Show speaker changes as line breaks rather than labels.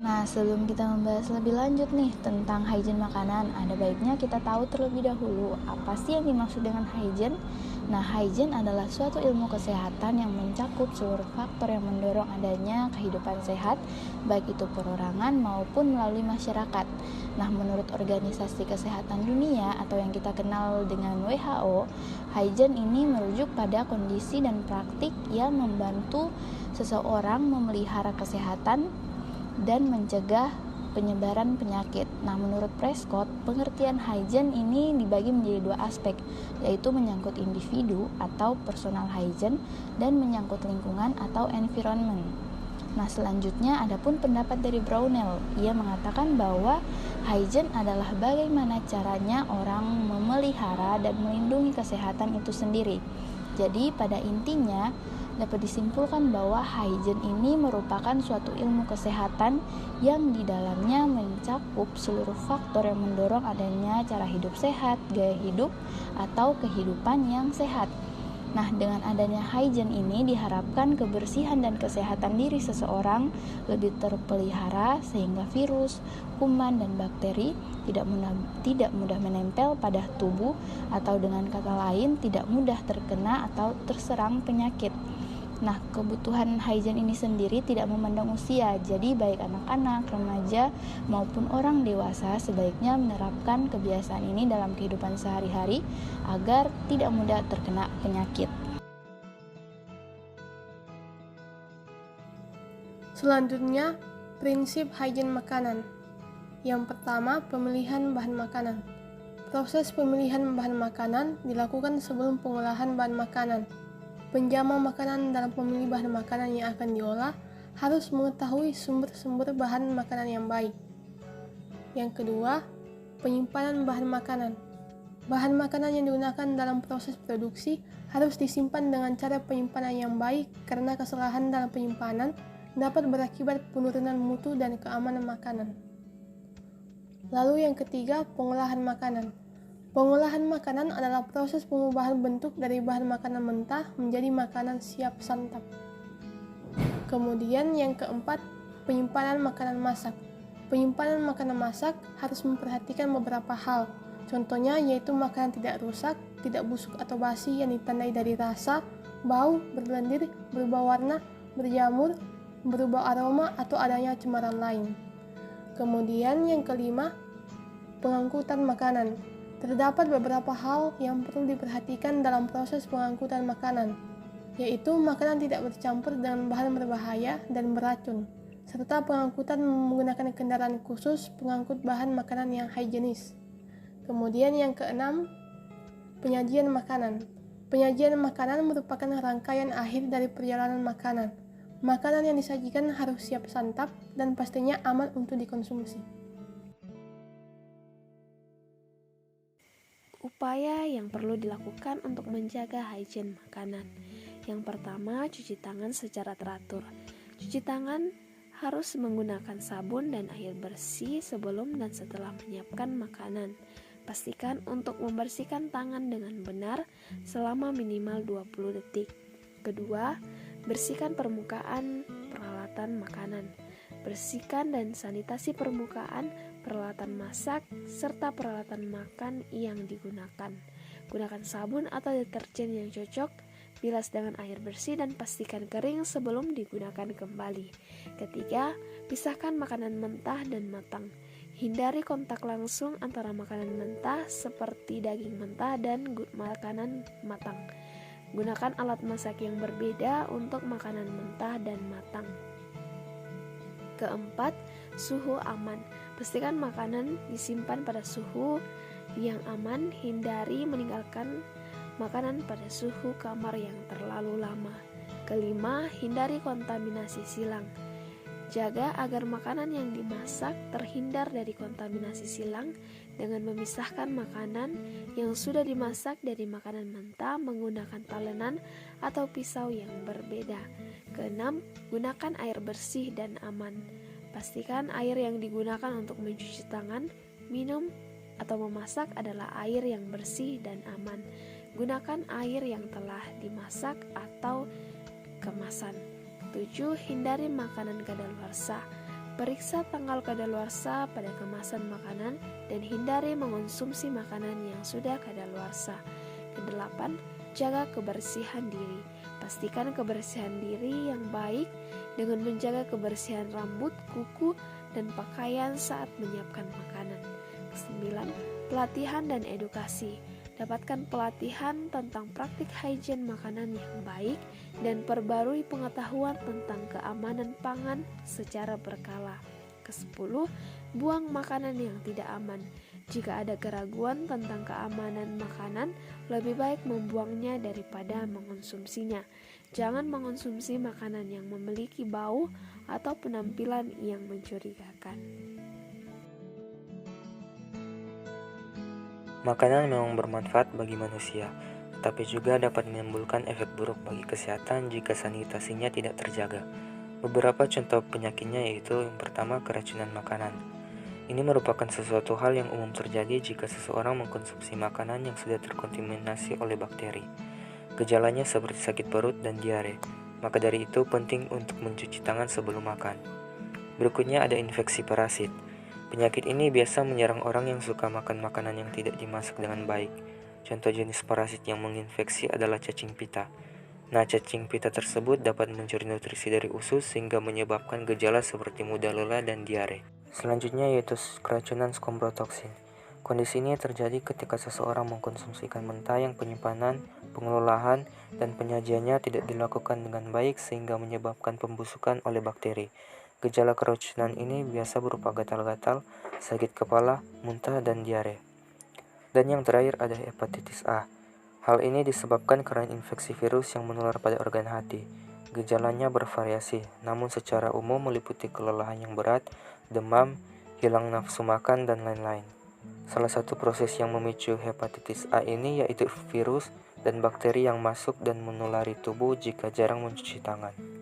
Nah, sebelum kita membahas lebih lanjut nih tentang hygiene makanan, ada baiknya kita tahu terlebih dahulu apa sih yang dimaksud dengan hygiene. Nah, hygiene adalah suatu ilmu kesehatan yang mencakup seluruh faktor yang mendorong adanya kehidupan sehat, baik itu perorangan maupun melalui masyarakat. Nah, menurut Organisasi Kesehatan Dunia atau yang kita kenal dengan WHO, hygiene ini merujuk pada kondisi dan praktik yang membantu seseorang memelihara kesehatan dan mencegah penyebaran penyakit. Nah, menurut Prescott, pengertian hygiene ini dibagi menjadi dua aspek, yaitu menyangkut individu atau personal hygiene dan menyangkut lingkungan atau environment. Nah, selanjutnya adapun pendapat dari Brownell. Ia mengatakan bahwa hygiene adalah bagaimana caranya orang memelihara dan melindungi kesehatan itu sendiri. Jadi, pada intinya dapat disimpulkan bahwa hygiene ini merupakan suatu ilmu kesehatan yang di dalamnya mencakup seluruh faktor yang mendorong adanya cara hidup sehat, gaya hidup, atau kehidupan yang sehat. Nah, dengan adanya hygiene ini diharapkan kebersihan dan kesehatan diri seseorang lebih terpelihara sehingga virus, kuman, dan bakteri tidak mudah menempel pada tubuh, atau dengan kata lain tidak mudah terkena atau terserang penyakit. Nah, kebutuhan hygiene ini sendiri tidak memandang usia, jadi baik anak-anak, remaja, maupun orang dewasa sebaiknya menerapkan kebiasaan ini dalam kehidupan sehari-hari agar tidak mudah terkena penyakit.
Selanjutnya, prinsip hygiene makanan. Yang pertama, pemilihan bahan makanan. Proses pemilihan bahan makanan dilakukan sebelum pengolahan bahan makanan. Penjama makanan dalam pemilih bahan makanan yang akan diolah harus mengetahui sumber-sumber bahan makanan yang baik. Yang kedua, penyimpanan bahan makanan. Bahan makanan yang digunakan dalam proses produksi harus disimpan dengan cara penyimpanan yang baik karena kesalahan dalam penyimpanan dapat berakibat penurunan mutu dan keamanan makanan. Lalu yang ketiga, pengolahan makanan. Pengolahan makanan adalah proses pengubahan bentuk dari bahan makanan mentah menjadi makanan siap santap. Kemudian yang keempat, penyimpanan makanan masak. Penyimpanan makanan masak harus memperhatikan beberapa hal. Contohnya yaitu makanan tidak rusak, tidak busuk atau basi yang ditandai dari rasa, bau, berlendir, berubah warna, berjamur, berubah aroma, atau adanya cemaran lain. Kemudian yang kelima, pengangkutan makanan. Terdapat beberapa hal yang perlu diperhatikan dalam proses pengangkutan makanan, yaitu makanan tidak bercampur dengan bahan berbahaya dan beracun, serta pengangkutan menggunakan kendaraan khusus pengangkut bahan makanan yang higienis. Kemudian yang keenam, penyajian makanan. Penyajian makanan merupakan rangkaian akhir dari perjalanan makanan. Makanan yang disajikan harus siap santap dan pastinya aman untuk dikonsumsi.
Upaya yang perlu dilakukan untuk menjaga hygiene makanan. Yang pertama, cuci tangan secara teratur. Cuci tangan harus menggunakan sabun dan air bersih sebelum dan setelah menyiapkan makanan. Pastikan untuk membersihkan tangan dengan benar selama minimal 20 detik. Kedua, bersihkan permukaan peralatan makanan. Bersihkan dan sanitasi permukaan, peralatan masak, serta peralatan makan yang digunakan. Gunakan sabun atau deterjen yang cocok, bilas dengan air bersih dan pastikan kering sebelum digunakan kembali. Ketiga, pisahkan makanan mentah dan matang. Hindari kontak langsung antara makanan mentah seperti daging mentah dan makanan matang. Gunakan alat masak yang berbeda untuk makanan mentah dan matang. Keempat, suhu aman. Pastikan makanan disimpan pada suhu yang aman. Hindari meninggalkan makanan pada suhu kamar yang terlalu lama. Kelima, hindari kontaminasi silang. Jaga agar makanan yang dimasak terhindar dari kontaminasi silang dengan memisahkan makanan yang sudah dimasak dari makanan mentah menggunakan talenan atau pisau yang berbeda. Keenam, gunakan air bersih dan aman. Pastikan air yang digunakan untuk mencuci tangan, minum, atau memasak adalah air yang bersih dan aman. Gunakan air yang telah dimasak atau kemasan. ketujuh, hindari makanan kadaluarsa. Periksa tanggal kadaluarsa pada kemasan makanan dan hindari mengonsumsi makanan yang sudah kadaluarsa. Kedelapan, jaga kebersihan diri. Pastikan kebersihan diri yang baik dengan menjaga kebersihan rambut, kuku, dan pakaian saat menyiapkan makanan. Kesembilan, pelatihan dan edukasi. Dapatkan pelatihan tentang praktik hygiene makanan yang baik dan perbarui pengetahuan tentang keamanan pangan secara berkala. Kesepuluh, buang makanan yang tidak aman. Jika ada keraguan tentang keamanan makanan, lebih baik membuangnya daripada mengonsumsinya. Jangan mengonsumsi makanan yang memiliki bau atau penampilan yang mencurigakan.
Makanan memang bermanfaat bagi manusia, tetapi juga dapat menimbulkan efek buruk bagi kesehatan jika sanitasinya tidak terjaga. Beberapa contoh penyakitnya yaitu yang pertama, keracunan makanan. Ini merupakan sesuatu hal yang umum terjadi jika seseorang mengkonsumsi makanan yang sudah terkontaminasi oleh bakteri. Gejalanya seperti sakit perut dan diare, maka dari itu penting untuk mencuci tangan sebelum makan. Berikutnya ada infeksi parasit. Penyakit ini biasa menyerang orang yang suka makan makanan yang tidak dimasak dengan baik. Contoh jenis parasit yang menginfeksi adalah cacing pita. Nah, cacing pita tersebut dapat mencuri nutrisi dari usus sehingga menyebabkan gejala seperti mudah lelah dan diare. Selanjutnya yaitu keracunan skombrotoksin. Kondisi ini terjadi ketika seseorang mengkonsumsi ikan mentah yang penyimpanan, pengelolaan, dan penyajiannya tidak dilakukan dengan baik sehingga menyebabkan pembusukan oleh bakteri. Gejala keracunan ini biasa berupa gatal-gatal, sakit kepala, muntah, dan diare. Dan yang terakhir ada hepatitis A. Hal ini disebabkan karena infeksi virus yang menular pada organ hati. Gejalanya bervariasi, namun secara umum meliputi kelelahan yang berat, demam, hilang nafsu makan, dan lain-lain. Salah satu proses yang memicu hepatitis A ini yaitu virus dan bakteri yang masuk dan menulari tubuh jika jarang mencuci tangan.